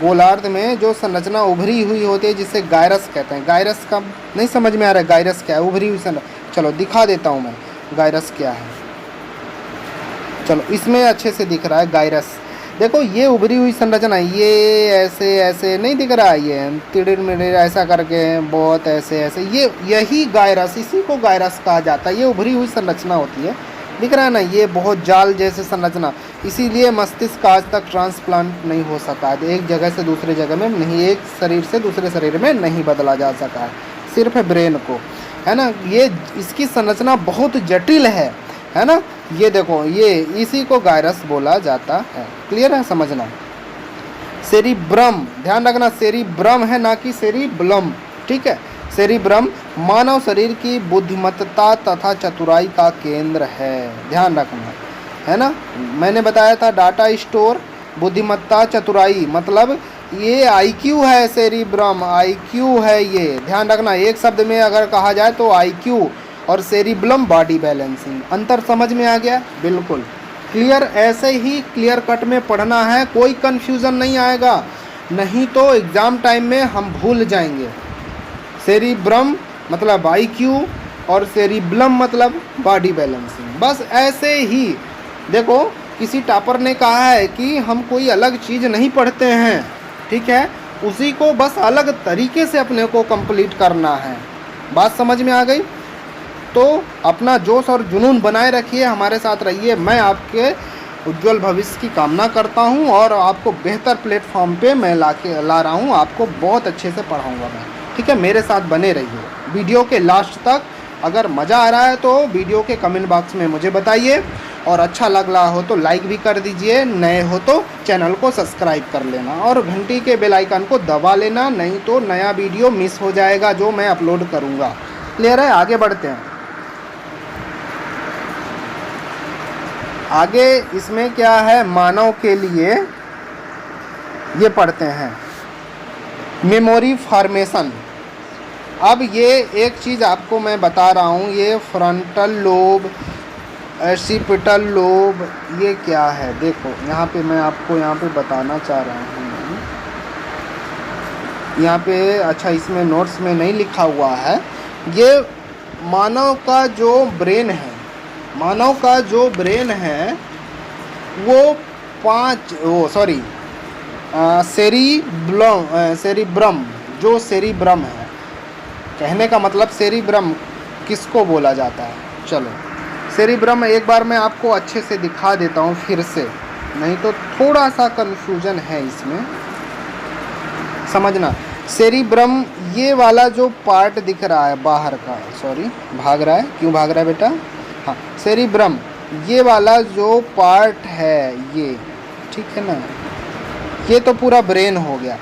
गोलार्ध में जो संरचना उभरी हुई होती है जिसे गायरस कहते हैं। गायरस का नहीं समझ में आ रहा है, गायरस क्या है, उभरी हुई संरचना। चलो दिखा देता हूँ मैं गायरस क्या है। चलो इसमें अच्छे से दिख रहा है गायरस। देखो ये उभरी हुई संरचना, ये ऐसे ऐसे नहीं दिख रहा है, ये तिड़िर मिड़िर ऐसा करके बहुत ऐसे ऐसे, ये यही गायरस, इसी को गायरस कहा जाता है। ये उभरी हुई संरचना होती है, दिख रहा है ना, ये बहुत जाल जैसे संरचना। इसीलिए मस्तिष्क आज तक ट्रांसप्लांट नहीं हो सका है, एक जगह से दूसरे जगह में नहीं, एक शरीर से दूसरे शरीर में नहीं बदला जा सका है, सिर्फ ब्रेन को, है ना। ये इसकी संरचना बहुत जटिल है ना। ये देखो, ये इसी को गायरस बोला जाता है। क्लियर है, समझना। सेरिब्रम, ध्यान रखना, सेरिब्रम है ना कि सेरिब्लम, ठीक है। सेरिब्रम मानव शरीर की बुद्धिमत्ता तथा चतुराई का केंद्र है, ध्यान रखना, है ना। मैंने बताया था डाटा स्टोर, बुद्धिमत्ता, चतुराई, मतलब ये आईक्यू है। सेरिब्रम आईक्यू है, ये ध्यान रखना। एक शब्द में अगर कहा जाए तो आईक्यू और सेरिब्लम बॉडी बैलेंसिंग। अंतर समझ में आ गया, बिल्कुल क्लियर। ऐसे ही क्लियर कट में पढ़ना है, कोई कंफ्यूजन नहीं आएगा, नहीं तो एग्ज़ाम टाइम में हम भूल जाएंगे। सेरिब्रम मतलब आईक्यू और सेरिब्लम मतलब बॉडी बैलेंसिंग, बस ऐसे ही। देखो किसी टॉपर ने कहा है कि हम कोई अलग चीज़ नहीं पढ़ते हैं, ठीक है, उसी को बस अलग तरीके से अपने को कंप्लीट करना है। बात समझ में आ गई? तो अपना जोश और जुनून बनाए रखिए, हमारे साथ रहिए। मैं आपके उज्जवल भविष्य की कामना करता हूं और आपको बेहतर प्लेटफॉर्म पे मैं ला रहा हूं, आपको बहुत अच्छे से पढ़ाऊंगा मैं, ठीक है। मेरे साथ बने रहिए वीडियो के लास्ट तक। अगर मज़ा आ रहा है तो वीडियो के कमेंट बॉक्स में मुझे बताइए, और अच्छा लग रहा हो तो लाइक भी कर दीजिए, नए हो तो चैनल को सब्सक्राइब कर लेना और घंटी के बेल आइकन को दबा लेना, नहीं तो नया वीडियो मिस हो जाएगा जो मैं अपलोड करूँगा। क्लियर है, आगे बढ़ते हैं। आगे इसमें क्या है, मानव के लिए ये पढ़ते हैं मेमोरी फॉर्मेशन। अब ये एक चीज़ आपको मैं बता रहा हूँ, ये फ्रंटल लोब, ऑक्सीपिटल लोब, ये क्या है। देखो यहाँ पे मैं आपको यहाँ पे बताना चाह रहा हूँ, यहाँ पे अच्छा इसमें नोट्स में नहीं लिखा हुआ है। ये मानव का जो ब्रेन है, मानव का जो ब्रेन है वो सेरिब्रम, जो सेरिब्रम है, कहने का मतलब सेरिब्रम किसको बोला जाता है। चलो सेरिब्रम एक बार मैं आपको अच्छे से दिखा देता हूँ फिर से, नहीं तो थोड़ा सा कन्फ्यूजन है इसमें, समझना। सेरिब्रम ये वाला जो पार्ट दिख रहा है बाहर का, सॉरी भाग रहा है, क्यों भाग रहा है बेटा, हाँ सेरिब्रम ये वाला जो पार्ट है ये, ठीक है ना, ये तो पूरा ब्रेन हो गया।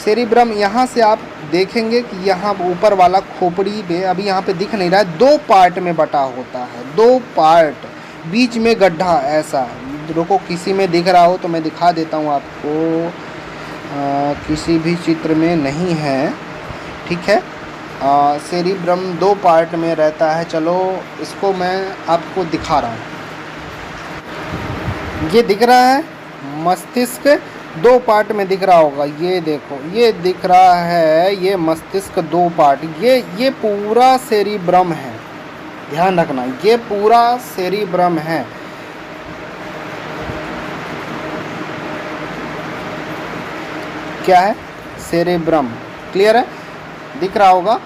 सेरिब्रम यहाँ से आप देखेंगे कि यहाँ ऊपर वाला खोपड़ी पे, अभी यहाँ पे दिख नहीं रहा है, 2 पार्ट में बटा होता है, 2 पार्ट, बीच में गड्ढा ऐसा। रुको किसी में दिख रहा हो तो मैं दिखा देता हूँ आपको, किसी भी चित्र में नहीं है, ठीक है। सेरिब्रम 2 पार्ट में रहता है। चलो इसको मैं आपको दिखा रहा हूँ, ये दिख रहा है मस्तिष्क 2 पार्ट में दिख रहा होगा, ये देखो ये दिख रहा है, ये मस्तिष्क 2 पार्ट, ये पूरा सेरिब्रम है, ध्यान रखना, ये पूरा सेरिब्रम है। क्या है, सेरेब्रम। क्लियर है, दिख रहा होगा।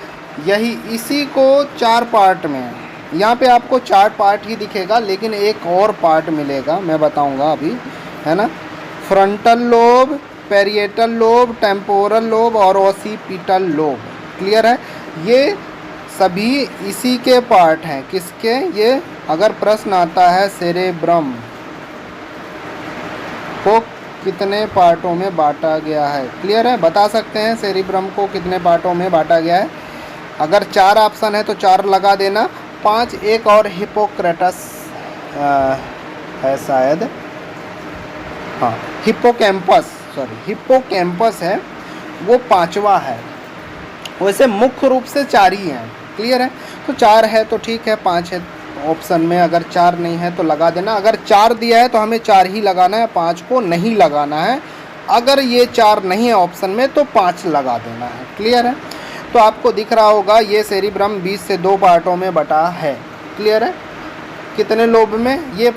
यही इसी को 4 पार्ट में, यहाँ पे आपको 4 पार्ट ही दिखेगा, लेकिन एक और पार्ट मिलेगा, मैं बताऊंगा अभी, है ना। Frontal lobe, parietal lobe, temporal lobe और ओसिपिटल लोब। क्लियर है, ये सभी इसी के पार्ट हैं। किसके, ये अगर प्रश्न आता है सेरेब्रम को कितने पार्टों में बांटा गया है, क्लियर है, बता सकते हैं सेरेब्रम को कितने पार्टों में बांटा गया है। अगर 4 ऑप्शन है तो 4 लगा देना। 5 एक और हिपोक्रेटस है शायद, हाँ हिप्पोकैम्पस, सॉरी हिप्पोकैम्पस है, वो 5वां है। वैसे मुख्य रूप से 4 ही हैं। क्लियर है, तो 4 है तो ठीक है, 5 है ऑप्शन में, अगर 4 नहीं है तो लगा देना। अगर 4 दिया है तो हमें 4 ही लगाना है, 5 को नहीं लगाना है। अगर ये 4 नहीं है ऑप्शन में तो 5 लगा देना है। क्लियर है, तो आपको दिख रहा होगा ये सेरेब्रम 20 से 2 पार्टों में बटा है। क्लियर है, कितने लोब में, ये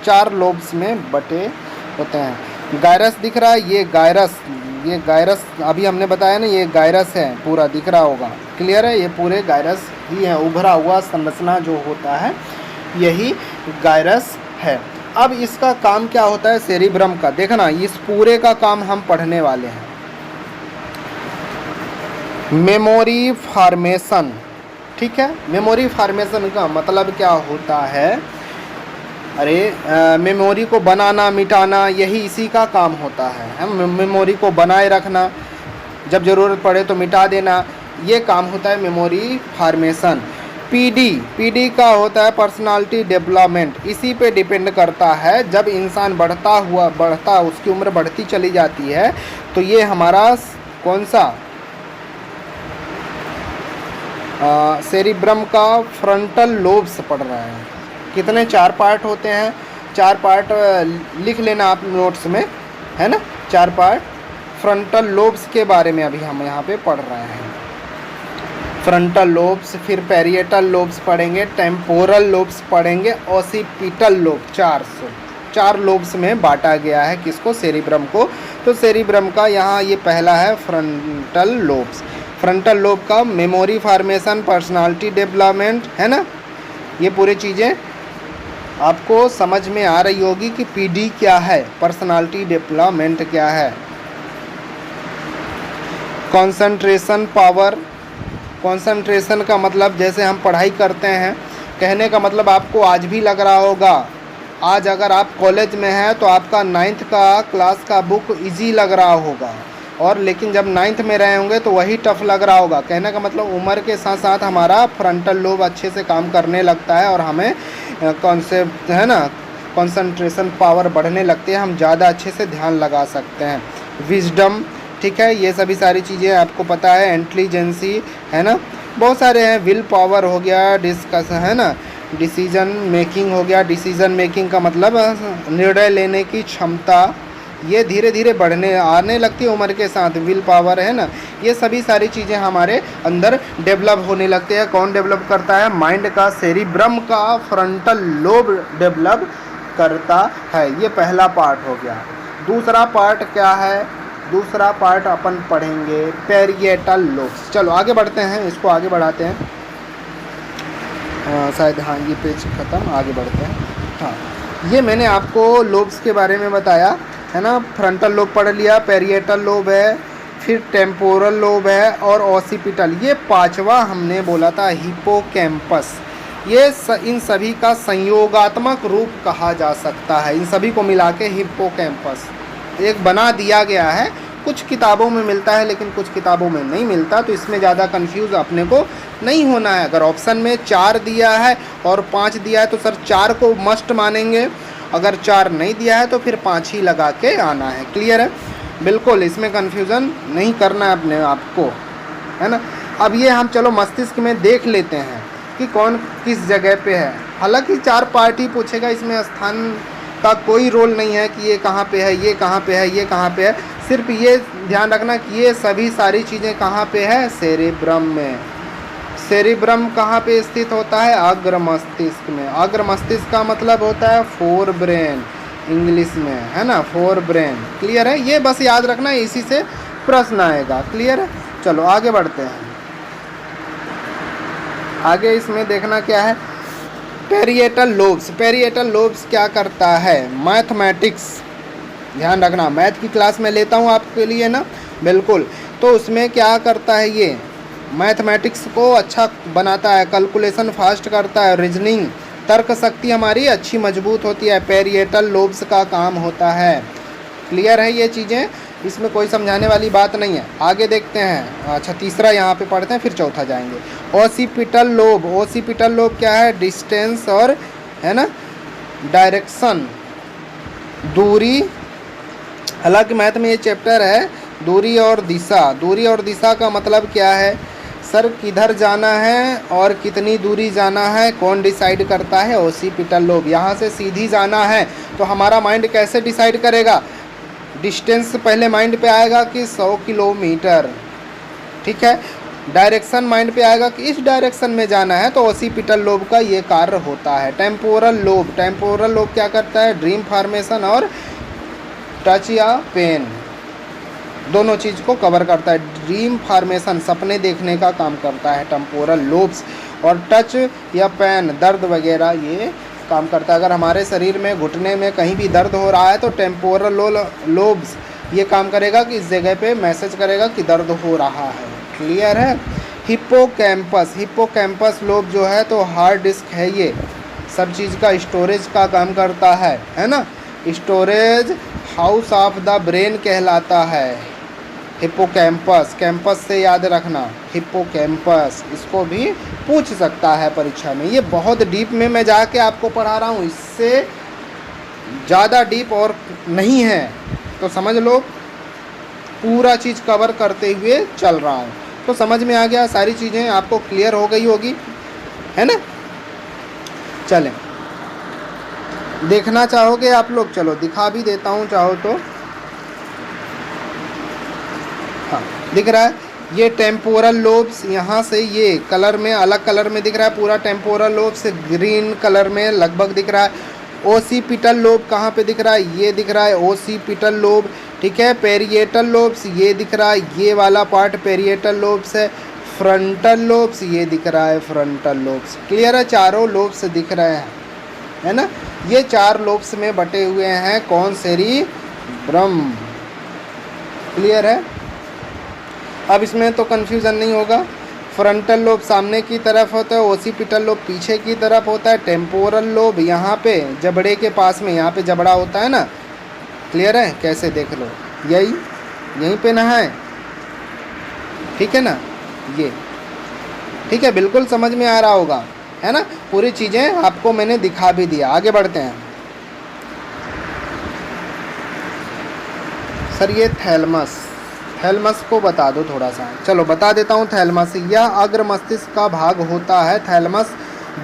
4 लोब्स में बटे होते हैं। गायरस दिख रहा है, ये गायरस अभी हमने बताया ना, ये गायरस है, पूरा दिख रहा होगा। क्लियर है, ये पूरे गायरस ही है, उभरा हुआ संरचना जो होता है यही गायरस है। अब इसका काम क्या होता है सेरेब्रम का, देखना इस पूरे का काम हम पढ़ने वाले हैं। मेमोरी फॉर्मेशन, ठीक है, मेमोरी फॉर्मेशन का मतलब क्या होता है, अरे मेमोरी को बनाना मिटाना, यही इसी का काम होता है। मेमोरी को बनाए रखना, जब ज़रूरत पड़े तो मिटा देना, ये काम होता है मेमोरी फॉर्मेशन। पीडी का होता है पर्सनालिटी डेवलपमेंट, इसी पे डिपेंड करता है। जब इंसान बढ़ता उसकी उम्र बढ़ती चली जाती है तो ये हमारा कौन सा सेरेब्रम का फ्रंटल लोब्स पढ़ रहा है। कितने 4 पार्ट होते हैं, 4 पार्ट लिख लेना आप नोट्स में, है ना। 4 पार्ट फ्रंटल लोब्स के बारे में अभी हम यहाँ पे पढ़ रहे हैं। फ्रंटल लोब्स, फिर पेरिएटल लोब्स पढ़ेंगे, टेम्पोरल लोब्स पढ़ेंगे, ओसिपिटल लोब। 4 लोब्स में बांटा गया है किसको, सेरेब्रम को। तो सेरेब्रम का यहाँ ये पहला है फ्रंटल लोब्स। फ्रंटल लोब का मेमोरी फॉर्मेशन, पर्सनालिटी डेवलपमेंट, है ना, ये पूरी चीज़ें आपको समझ में आ रही होगी कि पीडी क्या है, पर्सनालिटी डेवलपमेंट क्या है। कंसंट्रेशन पावर, कंसंट्रेशन का मतलब जैसे हम पढ़ाई करते हैं, कहने का मतलब आपको आज भी लग रहा होगा, आज अगर आप कॉलेज में हैं तो आपका 9th का क्लास का बुक इजी लग रहा होगा, और लेकिन जब 9th में रहे होंगे तो वही टफ लग रहा होगा। कहने का मतलब उम्र के साथ साथ हमारा फ्रंटल लोब अच्छे से काम करने लगता है और हमें कॉन्सेप्ट, है ना, कंसंट्रेशन पावर बढ़ने लगती है, हम ज़्यादा अच्छे से ध्यान लगा सकते हैं। विजडम, ठीक है, ये सभी सारी चीज़ें आपको पता है। इंटेलिजेंसी, है ना, बहुत सारे हैं। विल पावर हो गया, डिस्कस, है ना, डिसीजन मेकिंग हो गया। डिसीजन मेकिंग का मतलब निर्णय लेने की क्षमता, ये धीरे धीरे बढ़ने आने लगती है उम्र के साथ। विल पावर, है ना, ये सभी सारी चीज़ें हमारे अंदर डेवलप होने लगते हैं। कौन डेवलप करता है, माइंड का, सेरेब्रम का फ्रंटल लोब डेवलप करता है। ये पहला पार्ट हो गया। दूसरा पार्ट क्या है, दूसरा पार्ट अपन पढ़ेंगे पेरिएटल लोब्स। चलो आगे बढ़ते हैं, इसको आगे बढ़ाते हैं। शायद हाँ ये पेज ख़त्म, आगे बढ़ते हैं। हाँ, ये मैंने आपको लोब्स के बारे में बताया, है ना। फ्रंटल लोब पढ़ लिया, पेरिएटल लोब है, फिर टेम्पोरल लोब है और ओसिपिटल। ये 5वां हमने बोला था हिप्पोकैम्पस। ये इन सभी का संयोगात्मक रूप कहा जा सकता है। इन सभी को मिला के हिप्पोकैम्पस एक बना दिया गया है। कुछ किताबों में मिलता है लेकिन कुछ किताबों में नहीं मिलता, तो इसमें ज़्यादा कंफ्यूज अपने को नहीं होना है। अगर ऑप्शन में 4 दिया है और 5 दिया है तो सर 4 को मस्ट मानेंगे, अगर 4 नहीं दिया है तो फिर 5 ही लगा के आना है। क्लियर है, बिल्कुल इसमें कन्फ्यूज़न नहीं करना है अपने आप को, है ना। अब ये हम चलो मस्तिष्क में देख लेते हैं कि कौन किस जगह पे है। हालांकि 4 पार्ट ही पूछेगा, इसमें स्थान का कोई रोल नहीं है कि ये कहाँ पे है, ये कहाँ पे है, ये कहाँ पे है। सिर्फ ये ध्यान रखना कि ये सभी सारी चीज़ें कहाँ पे है, सेरेब्रम में। सेरेब्रम कहाँ पे स्थित होता है, अग्र मस्तिष्क में। अग्र मस्तिष्क का मतलब होता है फोर ब्रेन, इंग्लिश में, है ना, फोर ब्रेन। क्लियर है, ये बस याद रखना, इसी से प्रश्न आएगा। क्लियर है, चलो आगे बढ़ते हैं। आगे इसमें देखना क्या है, पेरिएटल लोब्स। पेरिएटल लोब्स क्या करता है, मैथमेटिक्स, ध्यान रखना, मैथ की क्लास में लेता हूँ आपके लिए ना, बिल्कुल। तो उसमें क्या करता है, ये मैथमेटिक्स को अच्छा बनाता है, कैलकुलेशन फास्ट करता है, रीजनिंग, तर्क शक्ति हमारी अच्छी मजबूत होती है, पेरिएटल लोब्स का काम होता है। क्लियर है ये चीज़ें, इसमें कोई समझाने वाली बात नहीं है। आगे देखते हैं, अच्छा तीसरा यहाँ पे पढ़ते हैं, फिर चौथा जाएंगे। Occipital lobe. ओसिपिटल लोब क्या है, डिस्टेंस और, है ना, डायरेक्शन, दूरी। हालांकि मैथ में ये चैप्टर है दूरी और दिशा। दूरी और दिशा का मतलब क्या है, सर किधर जाना है और कितनी दूरी जाना है, कौन डिसाइड करता है, ओसिपिटल लोब। यहाँ से सीधी जाना है तो हमारा माइंड कैसे डिसाइड करेगा, डिस्टेंस पहले माइंड पे आएगा कि 100 किलोमीटर, ठीक है। डायरेक्शन माइंड पे आएगा कि इस डायरेक्शन में जाना है, तो ओसिपिटल लोब का ये कार्य होता है। Temporal lobe. टेम्पोरल लोब क्या करता है, ड्रीम फॉर्मेशन और टच या पेन, दोनों चीज़ को कवर करता है। ड्रीम फॉर्मेशन, सपने देखने का काम करता है टेम्पोरल लोब्स, और टच या पेन, दर्द वगैरह, ये काम करता है। अगर हमारे शरीर में घुटने में कहीं भी दर्द हो रहा है तो टेम्पोरल लोब्स ये काम करेगा कि इस जगह पे मैसेज करेगा कि दर्द हो रहा है। क्लियर है। हिप्पोकैम्पस। हिप्पोकैम्पस लोब जो है तो हार्ड डिस्क है, ये सब चीज़ का स्टोरेज का काम करता है ना, storage house of the brain कहलाता है हिप्पोकैम्पस। कैंपस से याद रखना, हिप्पोकैम्पस, इसको भी पूछ सकता है परीक्षा में। ये बहुत डीप में मैं जाके आपको पढ़ा रहा हूँ, इससे ज़्यादा डीप और नहीं है, तो समझ लो पूरा चीज़ कवर करते हुए चल रहा हूँ। तो समझ में आ गया, सारी चीज़ें आपको क्लियर हो गई होगी, है ना। चलें, देखना चाहोगे आप लोग, चलो दिखा भी देता हूँ चाहो तो। हाँ, दिख रहा है ये टेम्पोरल लोब्स, यहाँ से ये कलर में, अलग कलर में दिख रहा है पूरा टेम्पोरल लोब्स, ग्रीन कलर में लगभग दिख रहा है। ओसिपिटल लोब कहाँ पे दिख रहा है, ये दिख रहा है ओसिपिटल लोब, ठीक है। पेरिएटल लोब्स ये दिख रहा है, ये वाला पार्ट पेरिएटल लोब्स है। फ्रंटल लोब्स ये दिख रहा है फ्रंटल लोब्स। क्लियर है, चारों लोब्स दिख रहे हैं, है ना। ये 4 लोब्स में बटे हुए हैं कौन, सेरिब्रम। क्लियर है, अब इसमें तो कंफ्यूजन नहीं होगा। फ्रंटल लोब सामने की तरफ होता है, ओसिपिटल लोब पीछे की तरफ होता है, टेम्पोरल लोब यहाँ पे जबड़े के पास में, यहाँ पे जबड़ा होता है ना। क्लियर है, कैसे देख लो, यहीं पे ना है, ठीक है ना, ये ठीक है, बिल्कुल समझ में आ रहा होगा, है ना। पूरी चीज़ें आपको मैंने दिखा भी दिया। आगे बढ़ते हैं। सर ये थैलमस, थैलमस को बता दो थोड़ा सा। चलो बता देता हूँ। थैलमस यह अग्र मस्तिष्क का भाग होता है। थैलमस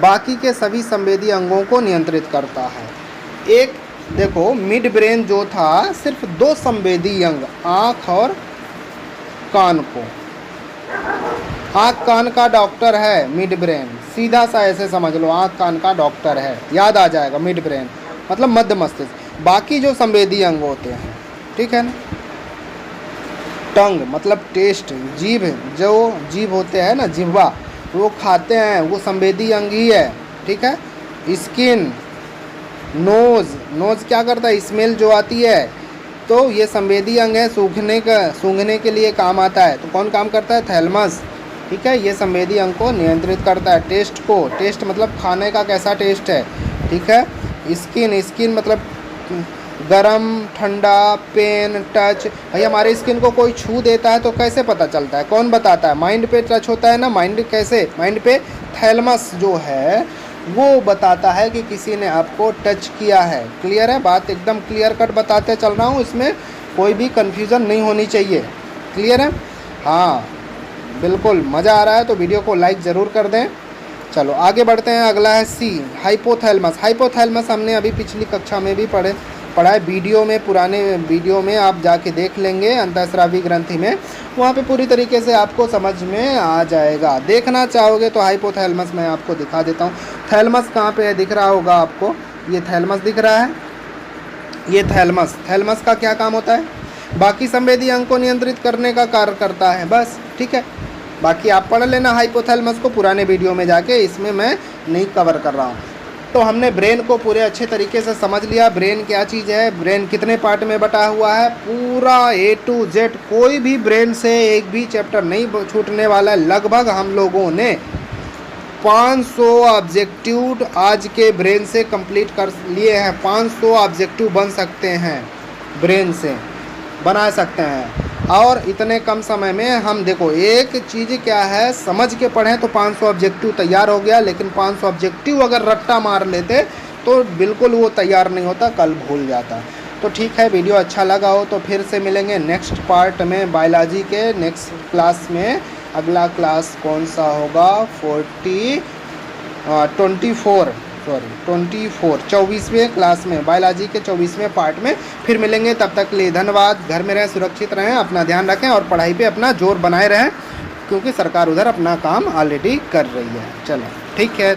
बाकी के सभी संवेदी अंगों को नियंत्रित करता है। एक देखो, मिड ब्रेन जो था सिर्फ 2 संवेदी अंग, आँख और कान को, आँख कान का डॉक्टर है मिड ब्रेन, सीधा सा ऐसे समझ लो, आँख कान का डॉक्टर है, याद आ जाएगा। मिड ब्रेन मतलब मध्य मस्तिष्क। बाकी जो संवेदी अंग होते हैं, ठीक है ना, टंग मतलब टेस्ट, जीभ, जो जीभ होते हैं ना, जिह्वा, वो खाते हैं, वो संवेदी अंग ही है, ठीक है। स्किन, नोज़, नोज़ क्या करता है, स्मेल जो आती है, तो ये संवेदी अंग है, सूंघने के लिए काम आता है। तो कौन काम करता है, थैलमस, ठीक है। ये संवेदी अंग को नियंत्रित करता है। टेस्ट को, टेस्ट मतलब खाने का कैसा टेस्ट है, ठीक है। स्किन, स्किन मतलब गरम, ठंडा, पेन, टच। भाई हमारे स्किन को कोई छू देता है तो कैसे पता चलता है, कौन बताता है, माइंड पे टच होता है ना। माइंड कैसे, माइंड पे थैलमस जो है वो बताता है कि किसी ने आपको टच किया है। क्लियर है, बात एकदम क्लियर कट बताते चल रहा हूँ, इसमें कोई भी कन्फ्यूज़न नहीं होनी चाहिए। क्लियर है, हाँ बिल्कुल। मज़ा आ रहा है तो वीडियो को लाइक ज़रूर कर दें। चलो आगे बढ़ते हैं। अगला है सी, हाइपोथैलमस। हाइपोथैलमस हमने अभी पिछली कक्षा में भी पढ़ा है, वीडियो में, पुराने वीडियो में आप जाके देख लेंगे, अंतःस्रावी ग्रंथि में, वहाँ पे पूरी तरीके से आपको समझ में आ जाएगा। देखना चाहोगे तो हाइपोथैलमस मैं आपको दिखा देता हूँ। थैलमस कहाँ पे है, दिख रहा होगा आपको, ये थैलमस दिख रहा है, ये थैलमस, थैलमस का क्या काम होता है? बाकी संवेदी अंग को नियंत्रित करने का कार्य करता है, बस। ठीक है, बाकी आप पढ़ लेना हाइपोथैलेमस को पुराने वीडियो में जाके, इसमें मैं नहीं कवर कर रहा हूँ। तो हमने ब्रेन को पूरे अच्छे तरीके से समझ लिया, ब्रेन क्या चीज़ है, ब्रेन कितने पार्ट में बटा हुआ है, पूरा A to Z, कोई भी ब्रेन से एक भी चैप्टर नहीं छूटने वाला है। लगभग हम लोगों ने 500 ऑब्जेक्टिव आज के ब्रेन से कंप्लीट कर लिए हैं। 500 ऑब्जेक्टिव बन सकते हैं, ब्रेन से बना सकते हैं। और इतने कम समय में हम देखो, एक चीज़ क्या है, समझ के पढ़ें तो 500 ऑब्जेक्टिव तैयार हो गया, लेकिन 500 ऑब्जेक्टिव अगर रट्टा मार लेते तो बिल्कुल वो तैयार नहीं होता, कल भूल जाता। तो ठीक है, वीडियो अच्छा लगा हो तो फिर से मिलेंगे नेक्स्ट पार्ट में बायोलॉजी के नेक्स्ट क्लास में। अगला क्लास कौन सा होगा? 24वें क्लास में, बायोलॉजी के 24वें पार्ट में फिर मिलेंगे। तब तक के लिए धन्यवाद। घर में रहें, सुरक्षित रहें, अपना ध्यान रखें और पढ़ाई पे अपना जोर बनाए रहें, क्योंकि सरकार उधर अपना काम ऑलरेडी कर रही है। चलो ठीक है।